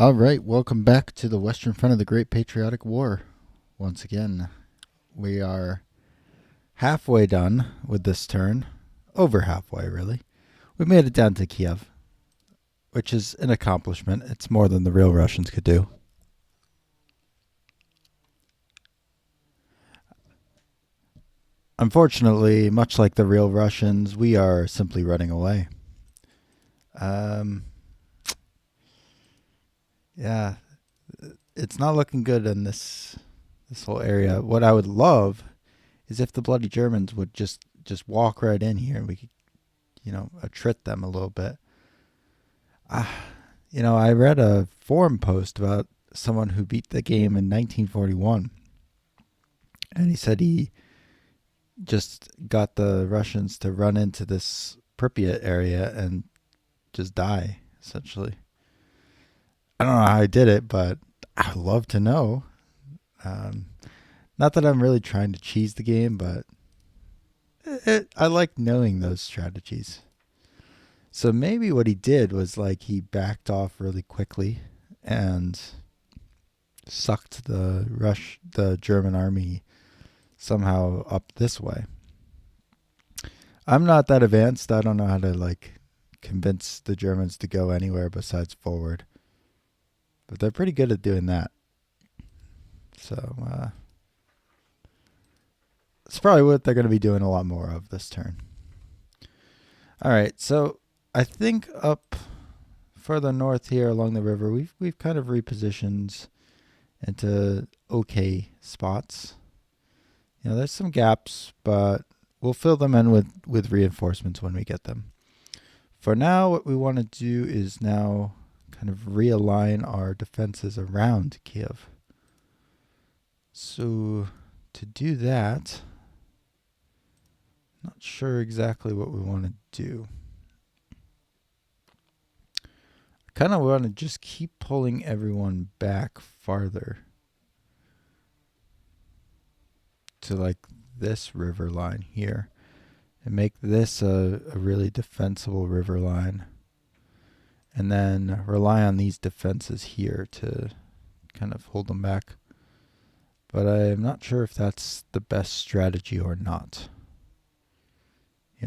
All right, welcome back to the Western Front of the Great Patriotic War. Once again, we are halfway done with this turn. Over halfway, really. We made it down to Kiev, which is an accomplishment. It's more than the real Russians could do. Unfortunately, much like the real Russians, we are simply running away. Yeah, it's not looking good in this whole area. What I would love is if the bloody Germans would just walk right in here and we could, attrit them a little bit. I read a forum post about someone who beat the game in 1941, and he said he just got the Russians to run into this Pripyat area and just die, essentially. I don't know how I did it, but I'd love to know. Not that I'm really trying to cheese the game, but I like knowing those strategies. So maybe what he did was like he backed off really quickly and sucked the German army somehow up this way. I'm not that advanced. I don't know how to convince the Germans to go anywhere besides forward. But they're pretty good at doing that. So it's probably what they're going to be doing a lot more of this turn. All right, so I think up further north here along the river, we've kind of repositioned into okay spots. There's some gaps, but we'll fill them in with reinforcements when we get them. For now, what we want to do is now kind of realign our defenses around Kiev. So to do that, not sure exactly what we want to do. I kind of want to just keep pulling everyone back farther to this river line here and make this a really defensible river line, and then rely on these defenses here to kind of hold them back. But I'm not sure if that's the best strategy or not.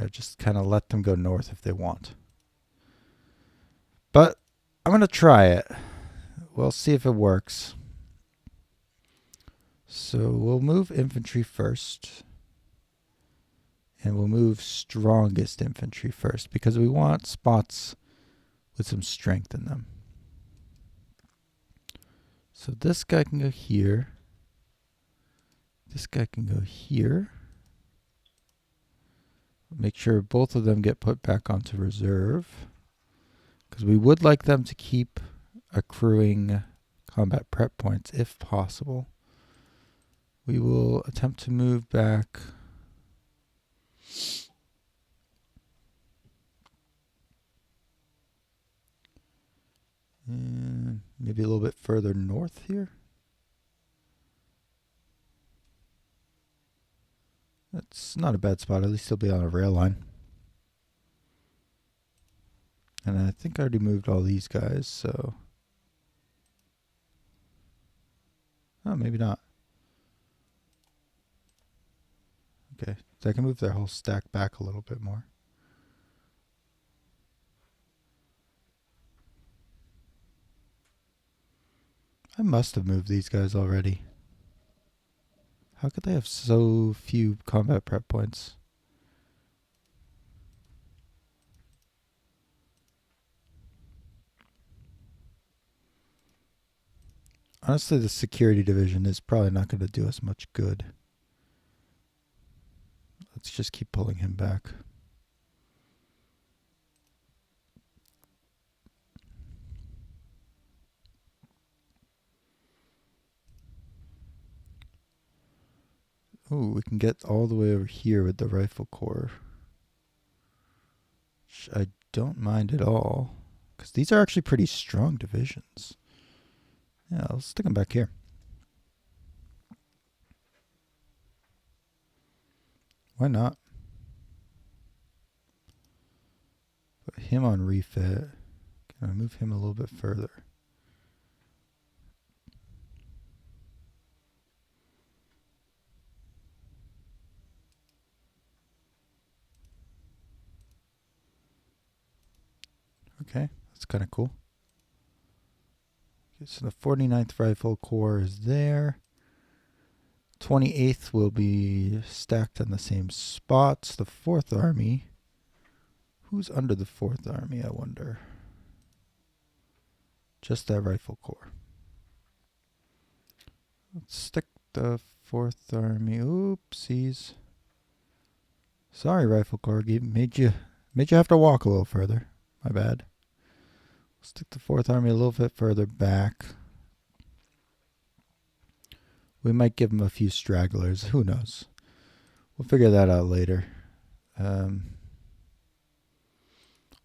Just kind of let them go north if they want. But I'm going to try it. We'll see if it works. So we'll move infantry first. And we'll move strongest infantry first because we want spots with some strength in them. So this guy can go here. This guy can go here. Make sure both of them get put back onto reserve, because we would like them to keep accruing combat prep points if possible. We will attempt to move back and maybe a little bit further north here. That's not a bad spot. At least he'll be on a rail line. And I think I already moved all these guys, so... Oh, maybe not. Okay, so I can move their whole stack back a little bit more. I must have moved these guys already. How could they have so few combat prep points? Honestly, the security division is probably not going to do us much good. Let's just keep pulling him back. Ooh, we can get all the way over here with the rifle corps, which I don't mind at all, because these are actually pretty strong divisions. Yeah, I'll stick them back here. Why not? Put him on refit. Can I move him a little bit further? Okay, that's kind of cool. Okay, so the 49th Rifle Corps is there. 28th will be stacked on the same spots. The 4th Army. Who's under the 4th Army, I wonder? Just that Rifle Corps. Let's stick the 4th Army. Oopsies. Sorry, Rifle Corps. Made you have to walk a little further. My bad. Stick the 4th Army a little bit further back. We might give them a few stragglers. Who knows? We'll figure that out later.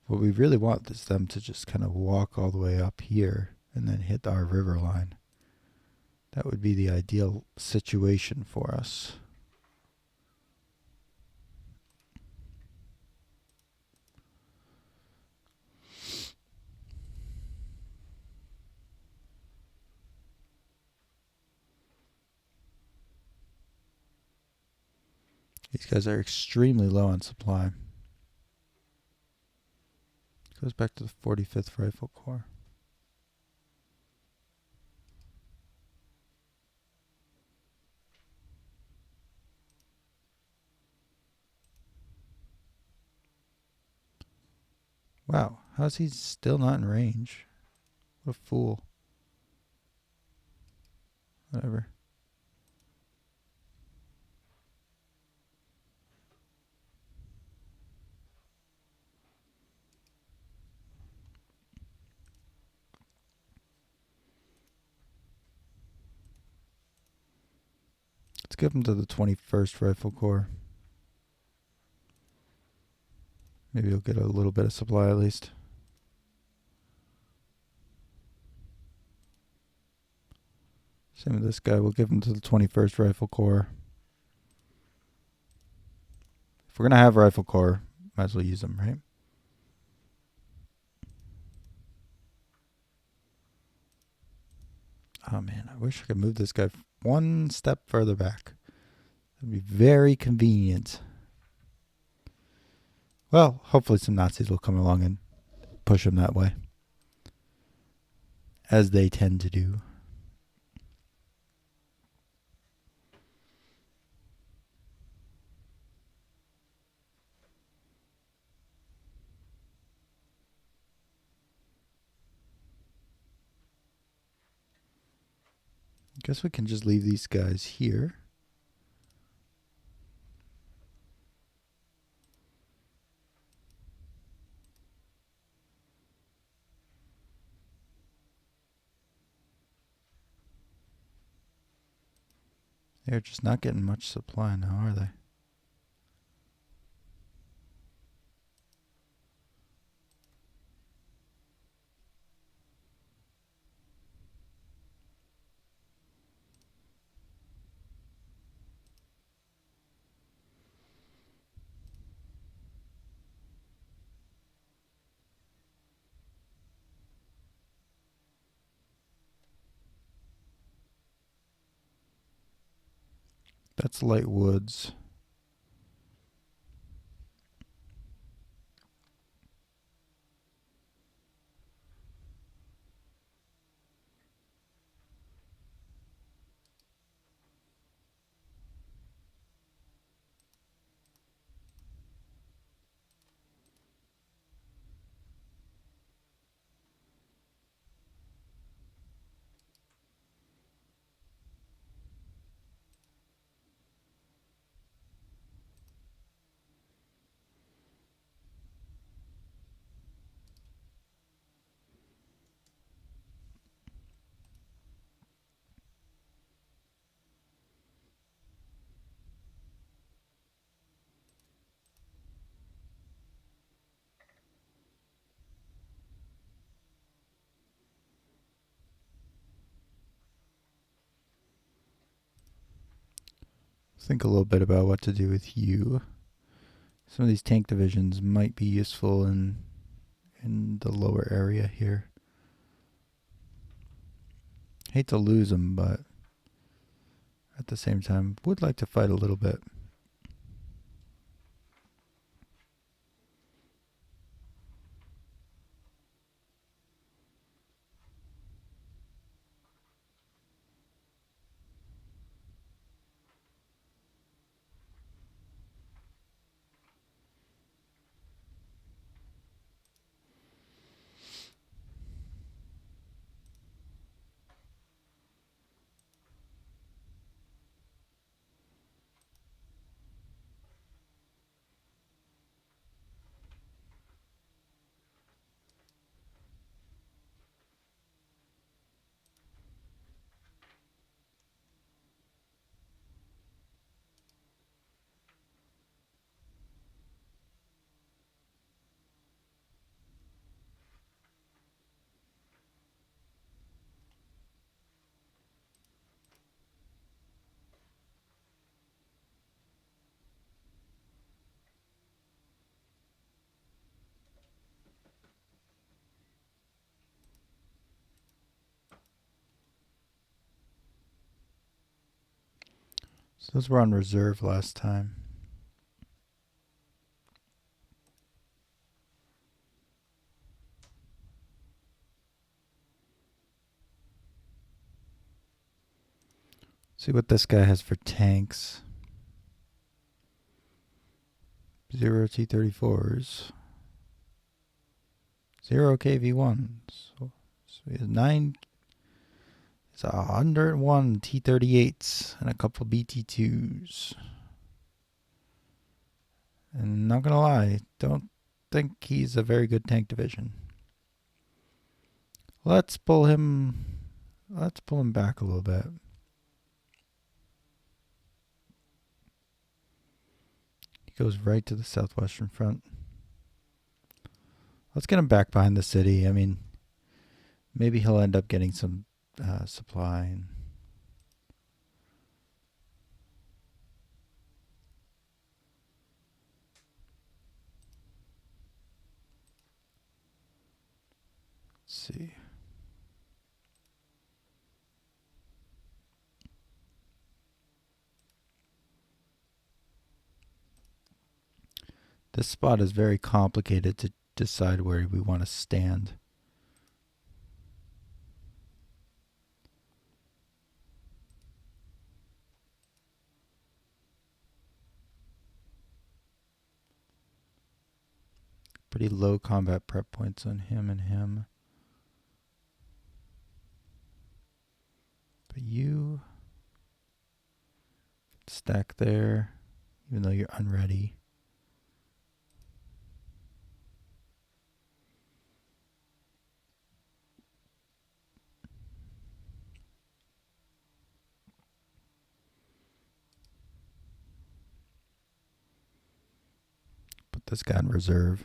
What we really want is them to just kind of walk all the way up here and then hit our river line. That would be the ideal situation for us. These guys are extremely low on supply. Goes back to the 45th Rifle Corps. Wow, how's he still not in range? What a fool. Whatever. Let's give him to the 21st Rifle Corps. Maybe he'll get a little bit of supply at least. Same with this guy. We'll give him to the 21st Rifle Corps. If we're going to have Rifle Corps, might as well use them, right? Oh man, I wish I could move this guy one step further back. That'd be very convenient. Well, hopefully some Nazis will come along and push him that way, as they tend to do. I guess we can just leave these guys here. They're just not getting much supply now, are they? That's light woods. Think a little bit about what to do with you. Some of these tank divisions might be useful in the lower area here. Hate to lose them, but at the same time, would like to fight a little bit. So those were on reserve last time. See what this guy has for tanks. 0 T-34s. 0 KV-1s. So he has 9. It's 101 T-38s and a couple BT-2s. And not gonna lie, don't think he's a very good tank division. Let's pull him back a little bit. He goes right to the southwestern front. Let's get him back behind the city. I mean, maybe he'll end up getting some supply. Let's see. This spot is very complicated to decide where we want to stand. Pretty low combat prep points on him and him. But you stack there, even though you're unready. Put this guy in reserve.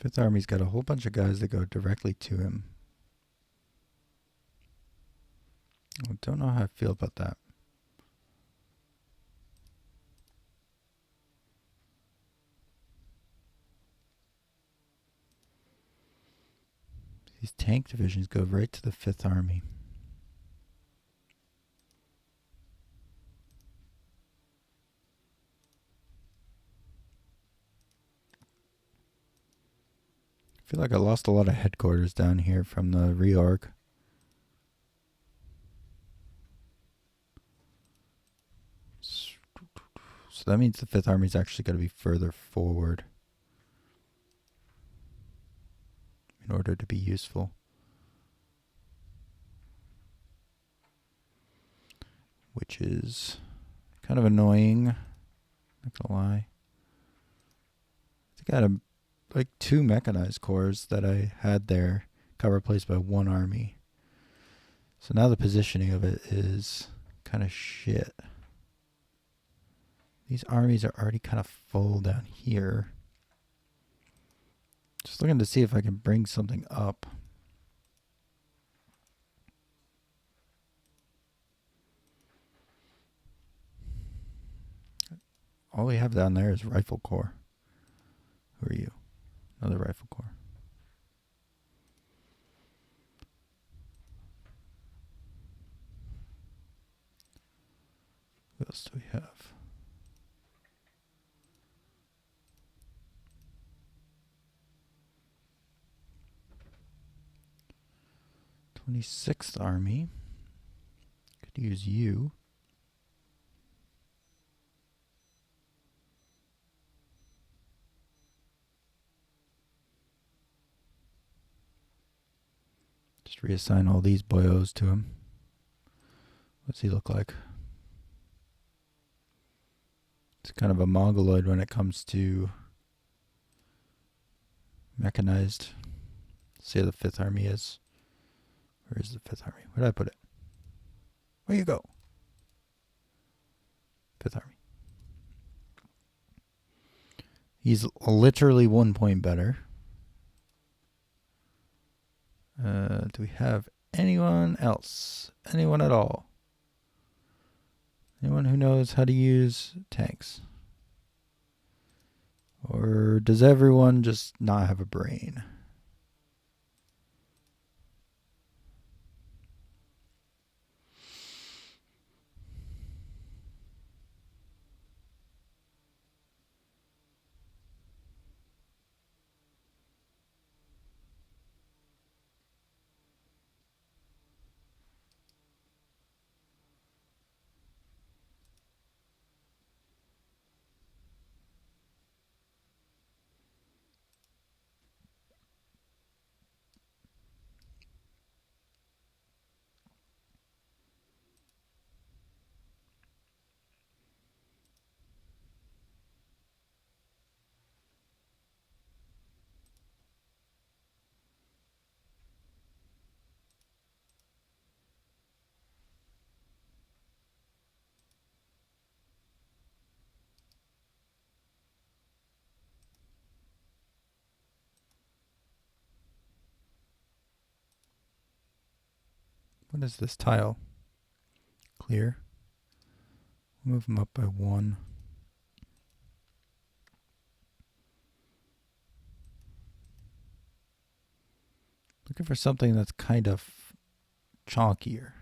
Fifth Army's got a whole bunch of guys that go directly to him. I don't know how I feel about that. These tank divisions go right to the 5th Army. I feel like I lost a lot of headquarters down here from the reorg. So that means the 5th Army is actually going to be further forward in order to be useful. Which is kind of annoying, not gonna lie. I think I had like 2 mechanized corps that I had there got replaced by 1 army. So now the positioning of it is kind of shit. These armies are already kind of full down here. Just looking to see if I can bring something up. All we have down there is Rifle Corps. Who are you? Another Rifle Corps. What else do we have? 26th Army. Could use you. Just reassign all these boyos to him. What's he look like? It's kind of a mongoloid when it comes to mechanized. See how the 5th Army is. Where is the 5th Army? Where did I put it? Where you go? 5th Army. He's literally 1 point better. Do we have anyone else? Anyone at all? Anyone who knows how to use tanks? Or does everyone just not have a brain? What is this tile? Clear. Move them up by 1. Looking for something that's kind of chonkier.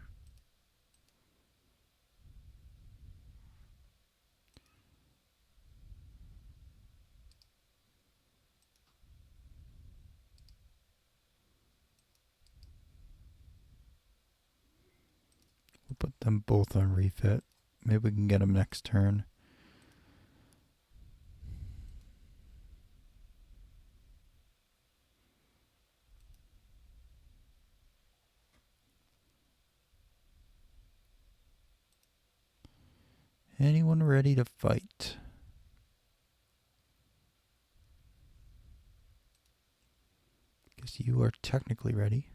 We'll put them both on refit. Maybe we can get them next turn. Anyone ready to fight? Guess you are technically ready.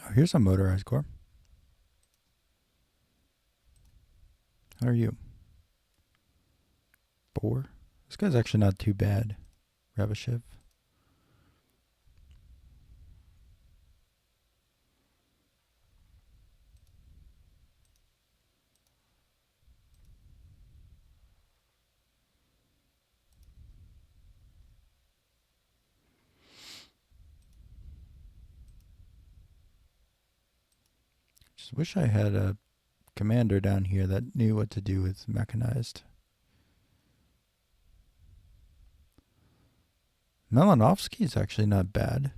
Oh, here's a motorized corps. How are you? 4. This guy's actually not too bad. Ravashev. Just wish I had a commander down here that knew what to do with mechanized. Melanovsky is actually not bad.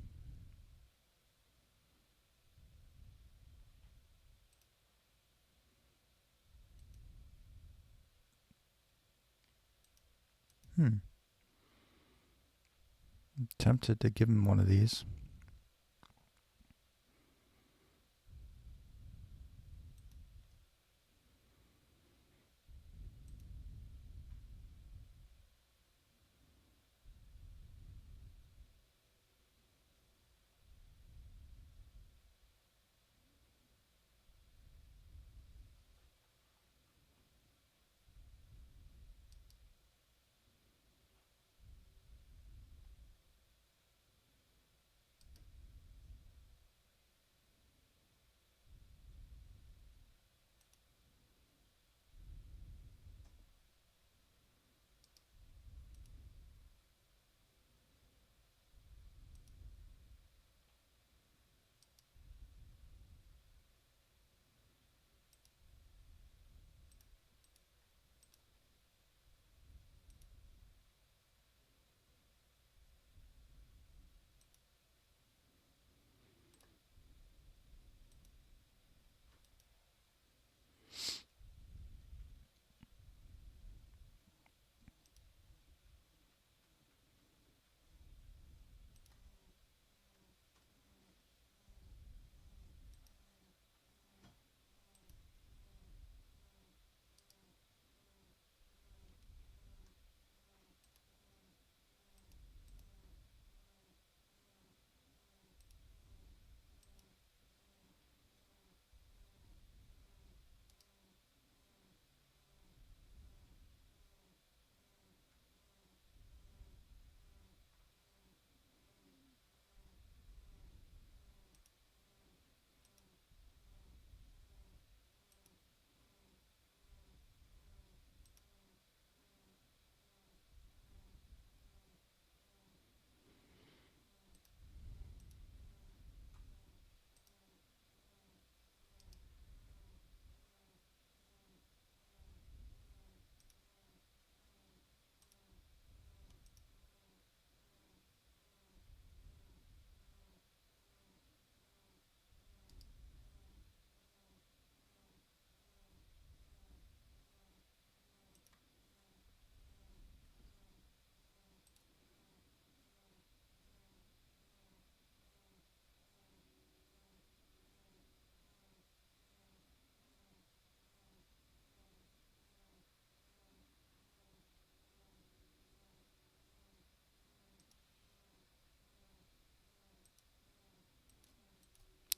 I'm tempted to give him one of these.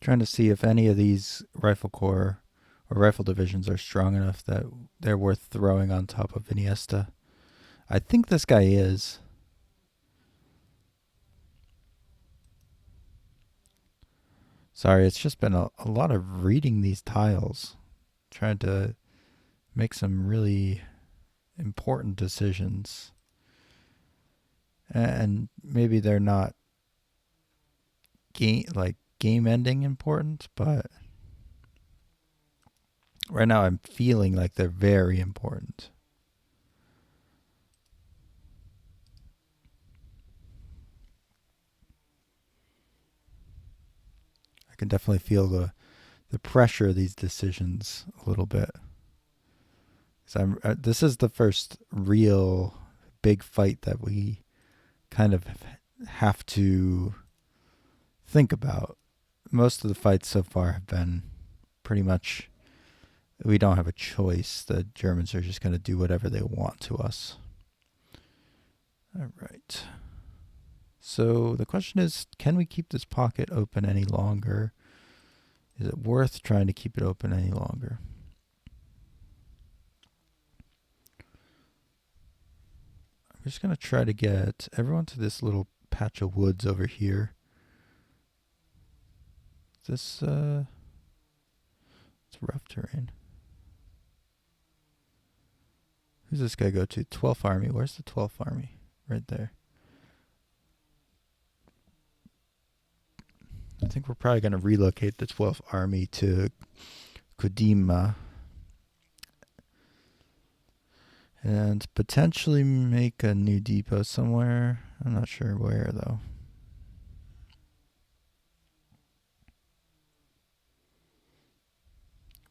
Trying to see if any of these rifle corps or rifle divisions are strong enough that they're worth throwing on top of Iniesta. I think this guy is. Sorry, it's just been a lot of reading these tiles, trying to make some really important decisions. And maybe they're not game ending important, but right now I'm feeling like they're very important. I can definitely feel the pressure of these decisions a little bit. This is the first real big fight that we kind of have to think about. Most of the fights so far have been pretty much, we don't have a choice. The Germans are just going to do whatever they want to us. All right. So the question is, can we keep this pocket open any longer? Is it worth trying to keep it open any longer? I'm just going to try to get everyone to this little patch of woods over here. It's rough terrain. Who's this guy go to? 12th Army. Where's the 12th Army? Right there. I think we're probably going to relocate the 12th Army to Kudima and potentially make a new depot somewhere. I'm not sure where, though.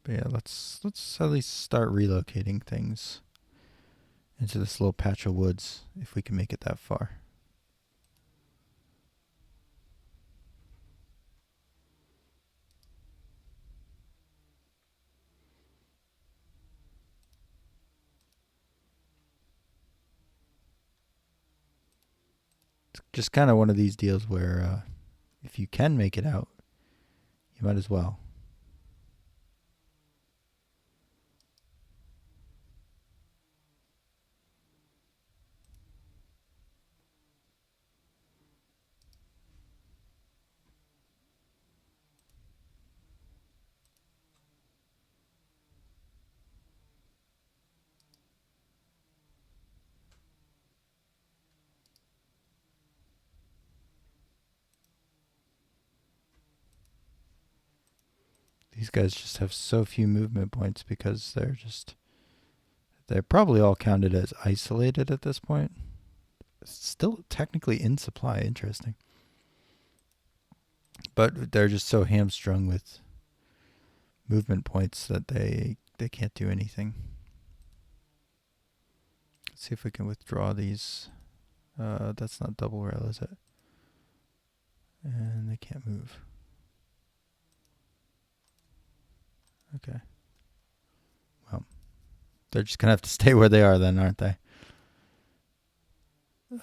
But yeah, let's at least start relocating things into this little patch of woods if we can make it that far. It's just kind of one of these deals where if you can make it out, you might as well. These guys just have so few movement points because they're probably all counted as isolated at this point. Still technically in supply, interesting. But they're just so hamstrung with movement points that they can't do anything. Let's see if we can withdraw these. That's not double rail, is it? And they can't move. Okay. Well, they're just going to have to stay where they are then, aren't they?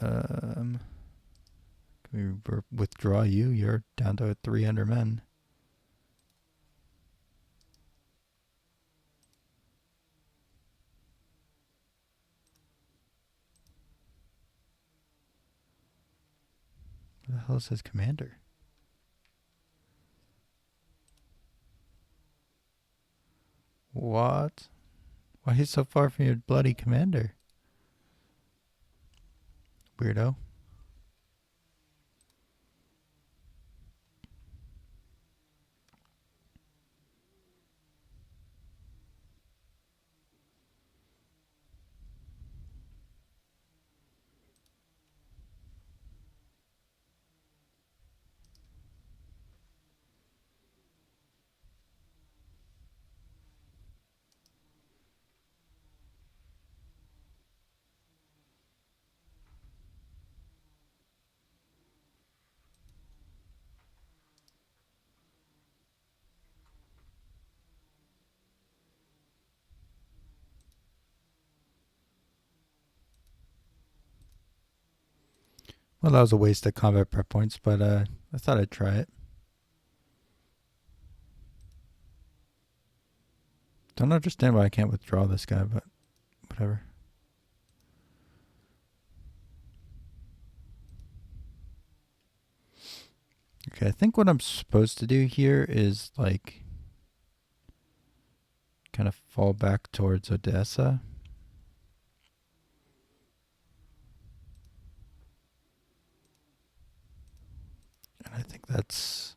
Can we withdraw you? You're down to 300 men. Who the hell is his commander? What? Why he's so far from your bloody commander? Weirdo. Well, that was a waste of combat prep points, but I thought I'd try it. Don't understand why I can't withdraw this guy, but whatever. Okay, I think what I'm supposed to do here is like kind of fall back towards Odessa. And I think that's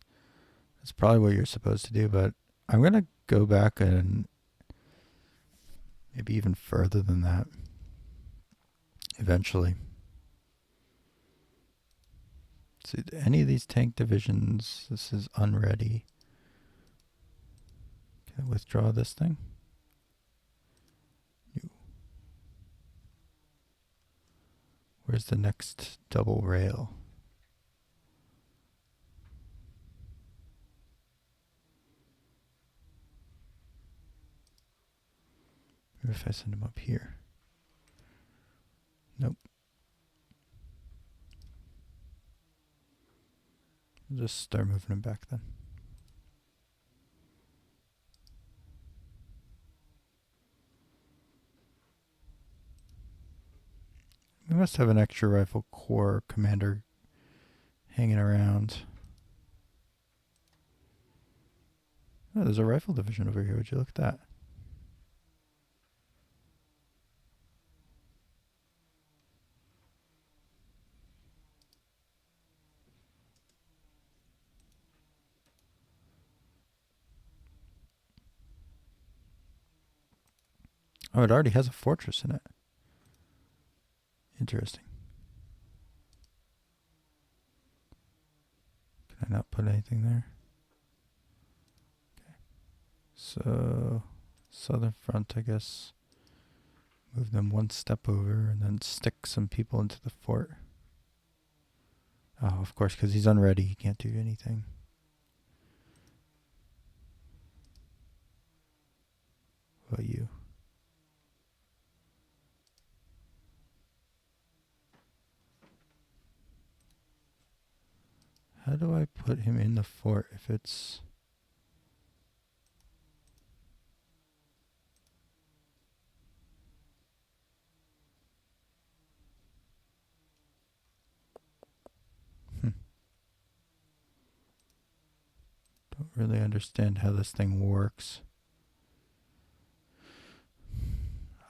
probably what you're supposed to do, but I'm going to go back and maybe even further than that eventually. See, any of these tank divisions, this is unready. Can I withdraw this thing? No. Where's the next double rail? Maybe if I send him up here. Nope. I'll just start moving him back then. We must have an extra rifle corps commander hanging around. Oh, there's a rifle division over here. Would you look at that? Oh, it already has a fortress in it. Interesting. Can I not put anything there? Okay. So, southern front, I guess. Move them one step over and then stick some people into the fort. Oh, of course, because he's unready. He can't do anything. What about you? How do I put him in the fort if it's... Don't really understand how this thing works.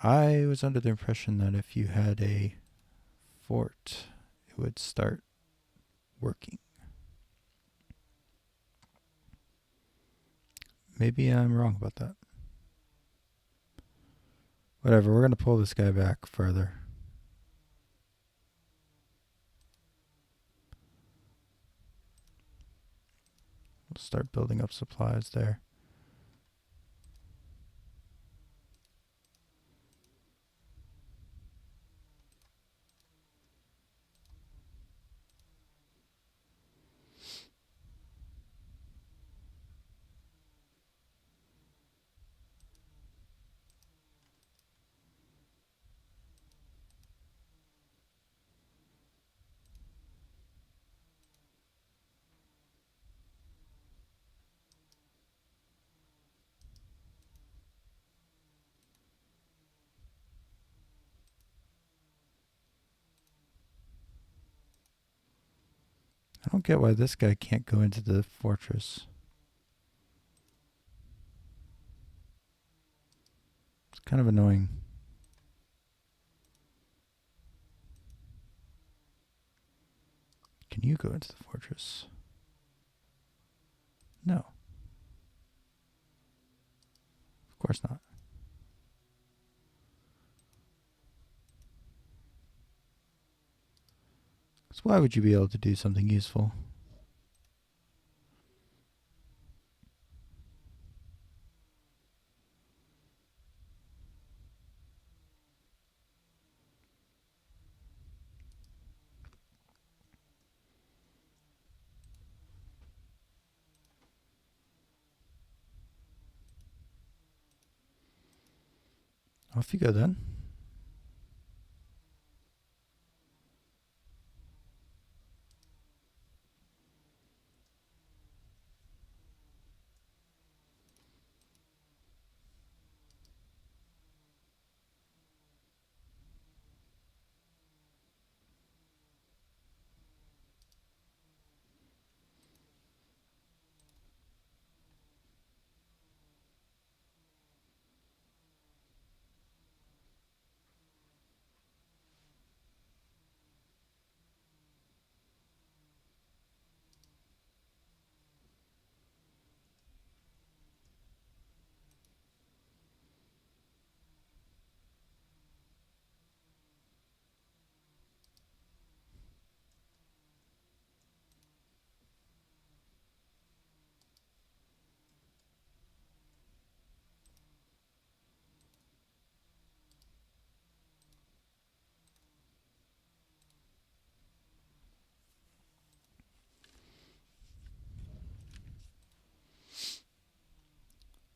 I was under the impression that if you had a fort, it would start working. Maybe I'm wrong about that. Whatever, we're going to pull this guy back further. We'll start building up supplies there. I don't get why this guy can't go into the fortress. It's kind of annoying. Can you go into the fortress? No. Of course not. So why would you be able to do something useful? Off you go then.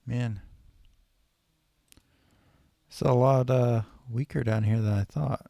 Man, it's a lot weaker down here than I thought.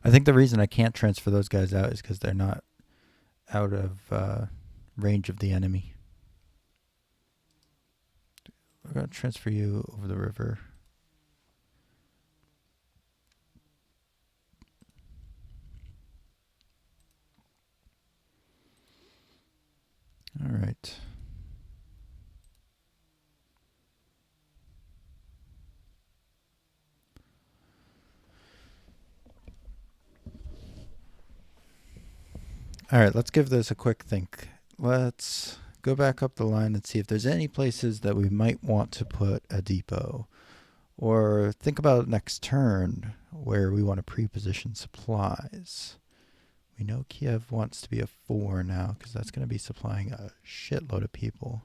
I think the reason I can't transfer those guys out is because they're not out of range of the enemy. We're going to transfer you over the river. All right. All right, let's give this a quick think. Let's go back up the line and see if there's any places that we might want to put a depot. Or think about next turn where we want to pre-position supplies. We know Kiev wants to be a 4 now because that's going to be supplying a shitload of people.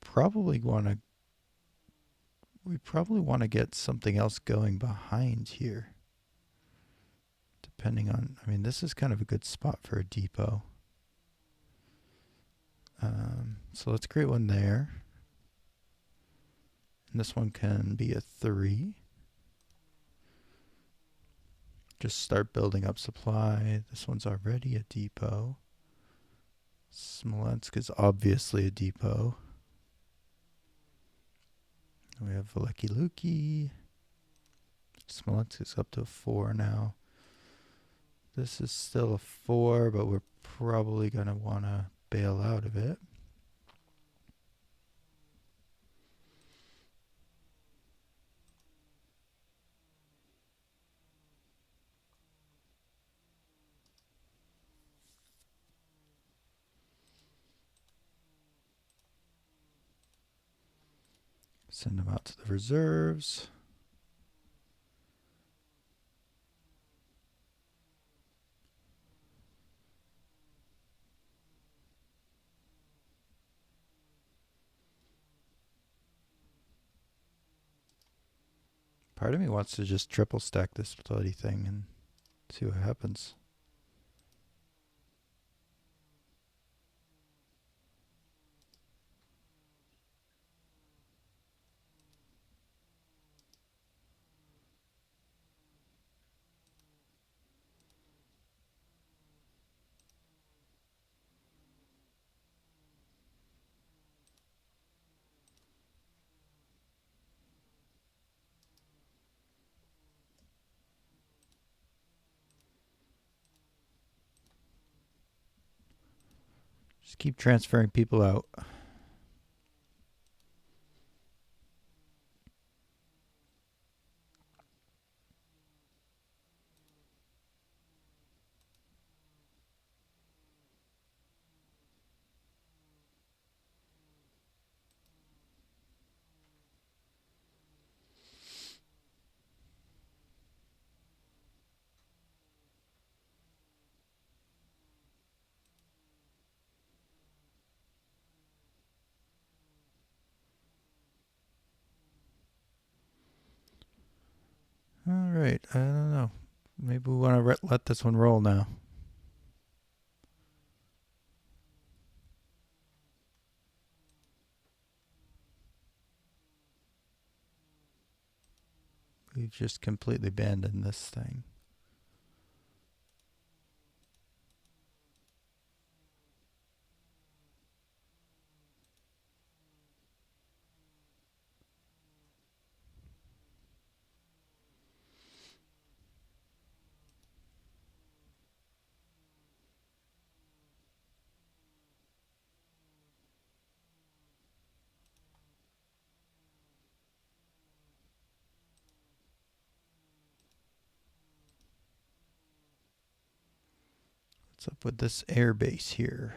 We probably want to get something else going behind here. Depending on, I mean, this is kind of a good spot for a depot. So let's create one there. And this one can be a 3. Just start building up supply. This one's already a depot. Smolensk is obviously a depot. We have Veliki Luki. Smolensk is up to a 4 now. This is still a 4, but we're probably going to want to bail out of it. Send them out to the reserves. Part of me wants to just triple stack this bloody thing and see what happens. Just keep transferring people out. All right, I don't know. Maybe we want to let this one roll now. We've just completely abandoned this thing. What's up with this air base here?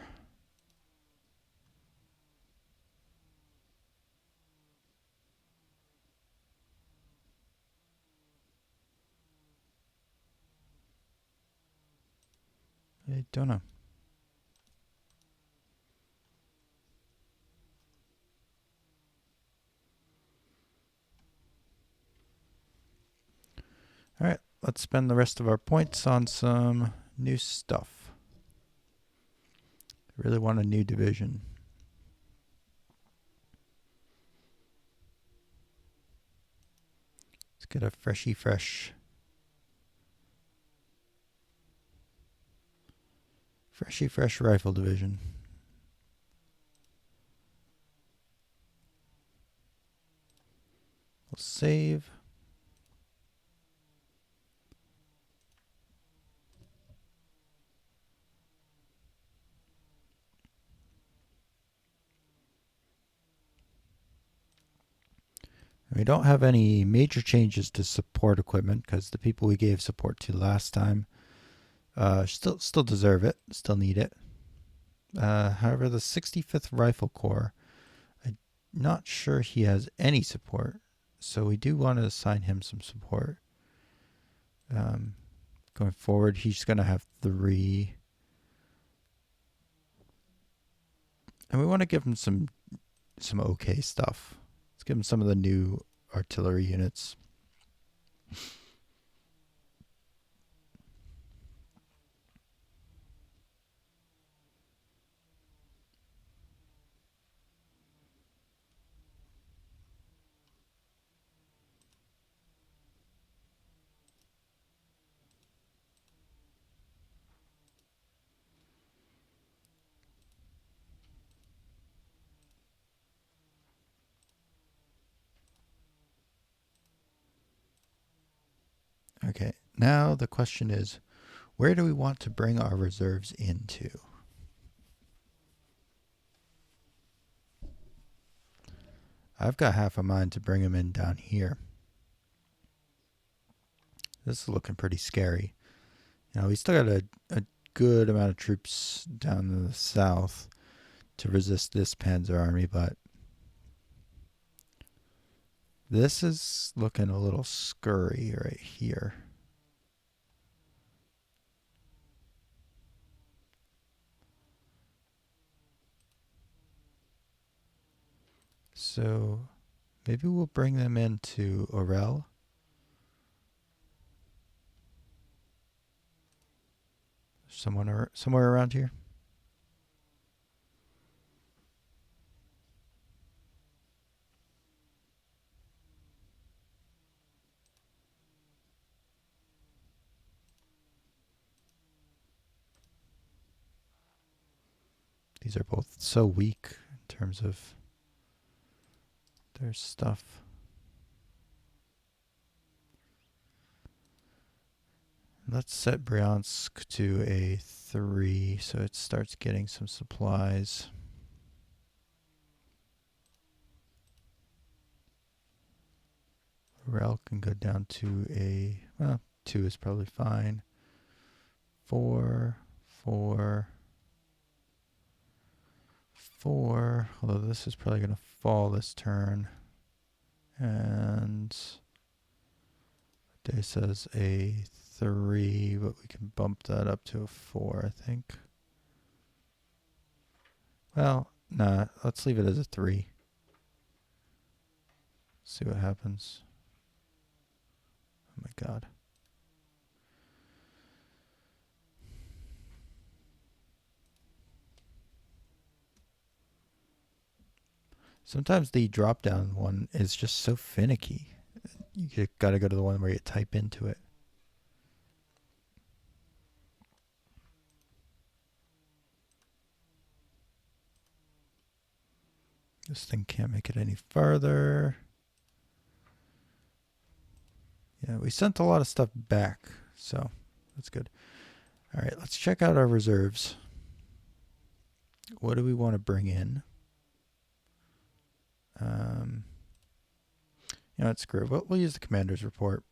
I don't know. All right, let's spend the rest of our points on some new stuff. I really want a new division. Let's get a fresh rifle division. We'll save. We don't have any major changes to support equipment because the people we gave support to last time still deserve it, still need it. However, the 65th Rifle Corps, I'm not sure he has any support, so we do want to assign him some support. Going forward, he's going to have 3. And we want to give him some okay stuff. Let's give him some of the new artillery units. Okay, now the question is, where do we want to bring our reserves into? I've got half a mind to bring them in down here. This is looking pretty scary. You know, we still got a good amount of troops down in the south to resist this Panzer army, but this is looking a little scurry right here. So maybe we'll bring them into Orel. Somewhere around here. These are both so weak in terms of their stuff. Let's set Bryansk to a 3 so it starts getting some supplies. Rel can go down to a, well, 2 is probably fine. 4, 4, 4, although this is probably going to fall this turn. And Day says a 3, but we can bump that up to a 4, I think. Well, nah, let's leave it as a 3. See what happens. Oh my god. Sometimes the drop down one is just so finicky. You gotta go to the one where you type into it. This thing can't make it any farther. Yeah, we sent a lot of stuff back, so that's good. All right, let's check out our reserves. What do we want to bring in? You know, it's screw. We'll use the commander's report.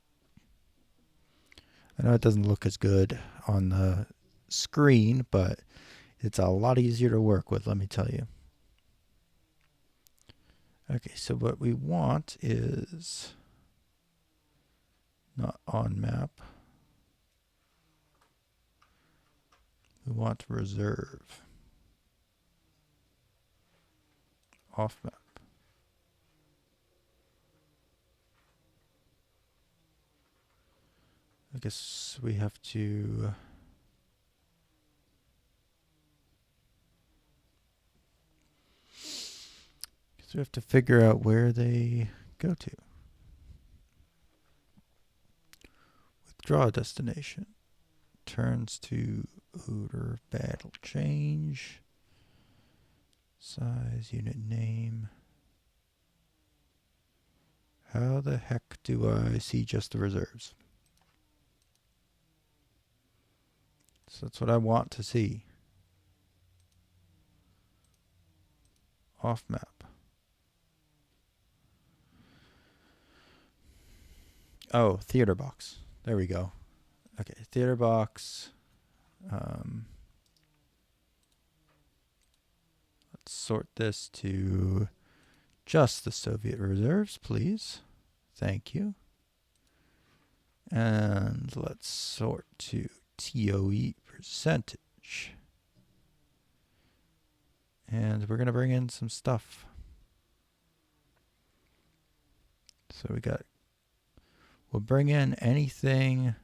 I know it doesn't look as good on the screen, but it's a lot easier to work with, let me tell you. Okay, so what we want is not on map. We want to reserve. Off map. I guess we have to... So we have to figure out where they go to. Withdraw a destination. Turns to order of battle change. Size, unit name. How the heck do I see just the reserves? So that's what I want to see. Off map. Oh, theater box. There we go. Okay, theater box. Let's sort this to just the Soviet reserves, please. Thank you. And let's sort to TOE percentage. And we're going to bring in some stuff. So we'll bring in anything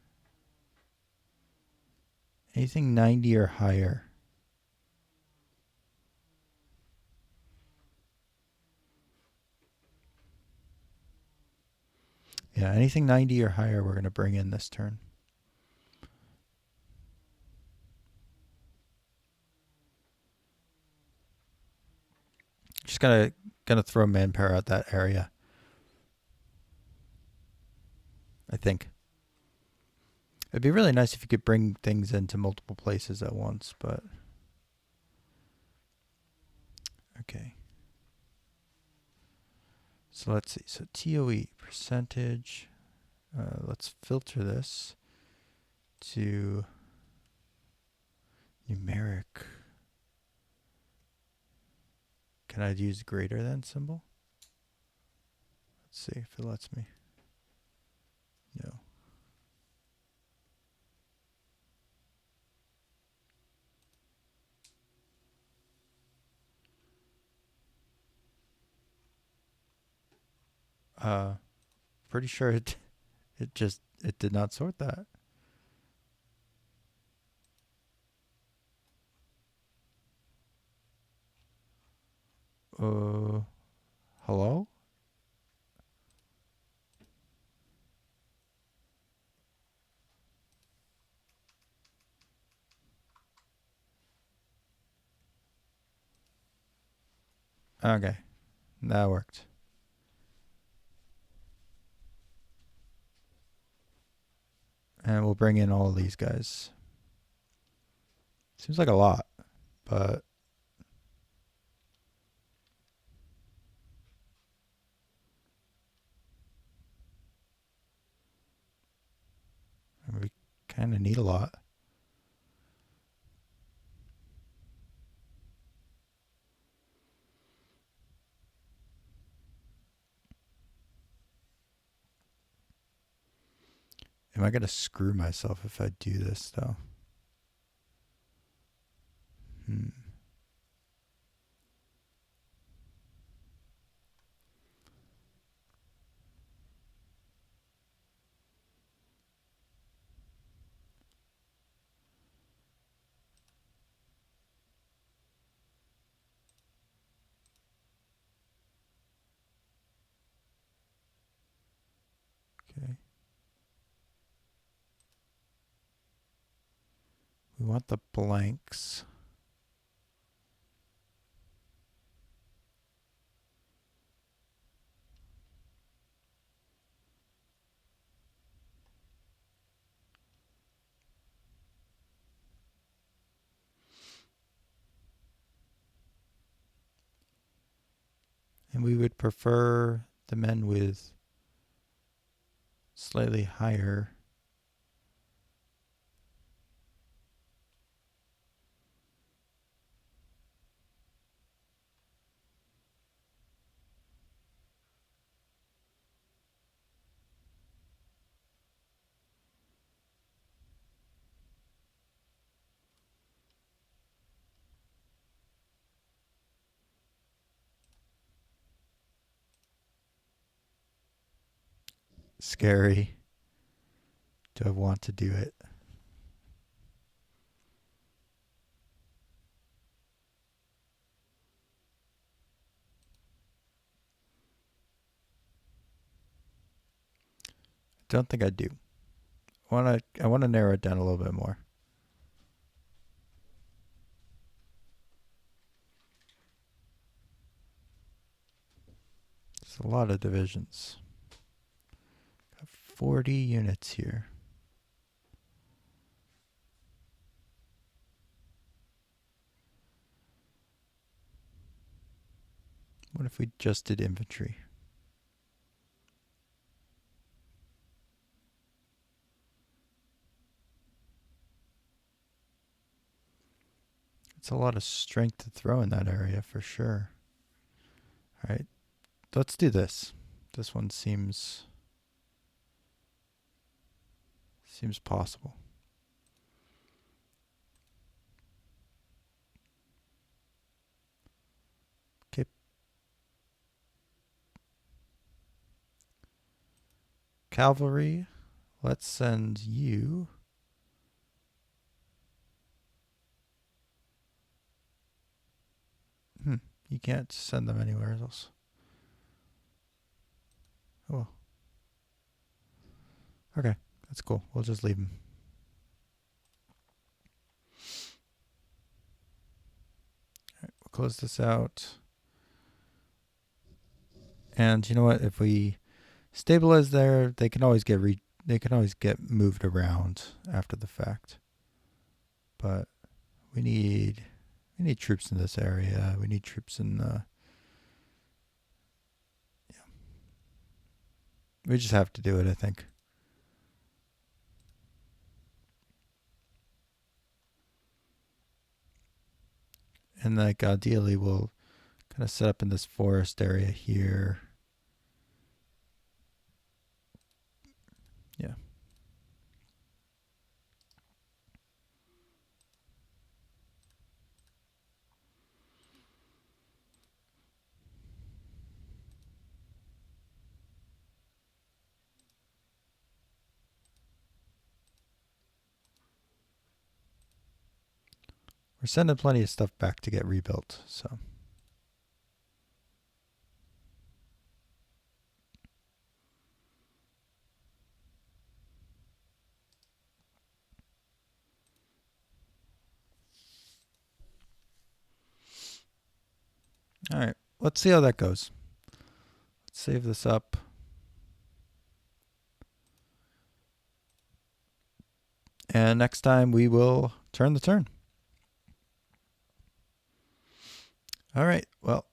90 or higher. Yeah, anything 90 or higher we're going to bring in this turn. Just gonna throw manpower at that area. I think. It'd be really nice if you could bring things into multiple places at once, but... Okay. So let's see. So TOE percentage. Let's filter this to numeric. Can I use greater than symbol? Let's see if it lets me. No. Pretty sure it did not sort that. Hello? Okay, that worked. And we'll bring in all of these guys. Seems like a lot, but we kind of need a lot. Am I going to screw myself if I do this, though? Okay. We want the blanks. And we would prefer the men with slightly higher. scary. Do I want to do it? Don't think I do. I want to narrow it down a little bit more. It's a lot of divisions. Got 40 units here. What if we just did infantry? It's a lot of strength to throw in that area for sure. All right, let's do this. This one seems possible. Okay. Cavalry, let's send you. You can't send them anywhere else. Oh. Okay, that's cool. We'll just leave them. All right, we'll close this out. And you know what? If we stabilize there, they can always get moved around after the fact. But we need troops in this area. We need troops in the. Yeah. We just have to do it, I think. And like ideally, we'll kind of set up in this forest area here. Yeah. We're sending plenty of stuff back to get rebuilt, so. All right, let's see how that goes. Let's save this up. And next time we will turn the turn. All right, well,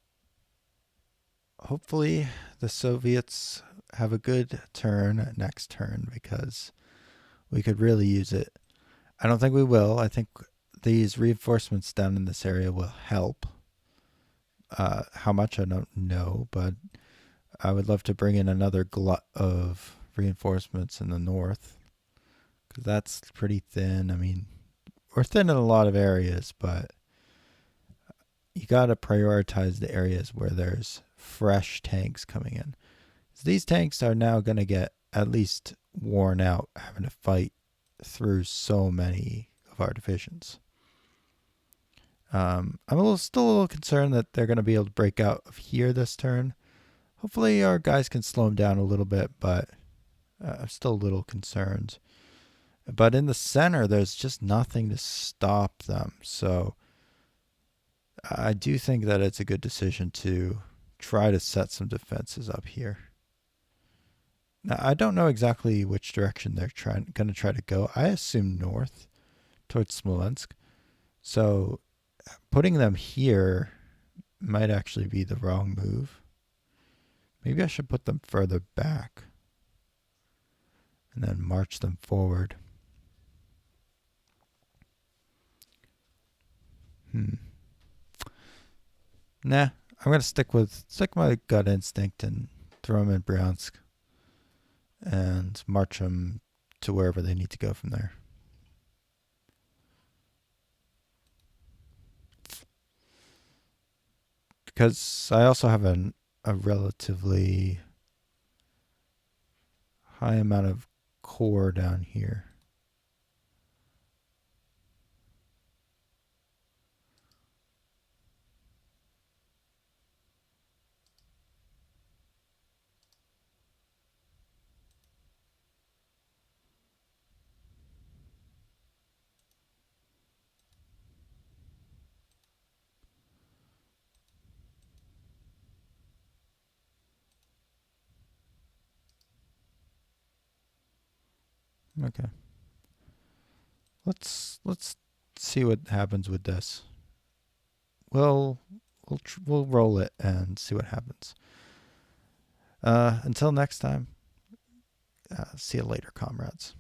hopefully the Soviets have a good turn next turn because we could really use it. I don't think we will. I think these reinforcements down in this area will help. How much, I don't know, but I would love to bring in another glut of reinforcements in the north because that's pretty thin. I mean, we're thin in a lot of areas, but you got to prioritize the areas where there's fresh tanks coming in. So these tanks are now going to get at least worn out having to fight through so many of our divisions. I'm still a little concerned that they're going to be able to break out of here this turn. Hopefully our guys can slow them down a little bit, but I'm still a little concerned. But in the center, there's just nothing to stop them. So I do think that it's a good decision to try to set some defenses up here. Now, I don't know exactly which direction they're going to try to go. I assume north towards Smolensk. So putting them here might actually be the wrong move. Maybe I should put them further back and then march them forward. Nah, I'm gonna stick my gut instinct and throw them in Bryansk and march them to wherever they need to go from there. Because I also have a relatively high amount of core down here. Okay. Let's see what happens with this. We'll roll it and see what happens. Until next time, see you later, comrades.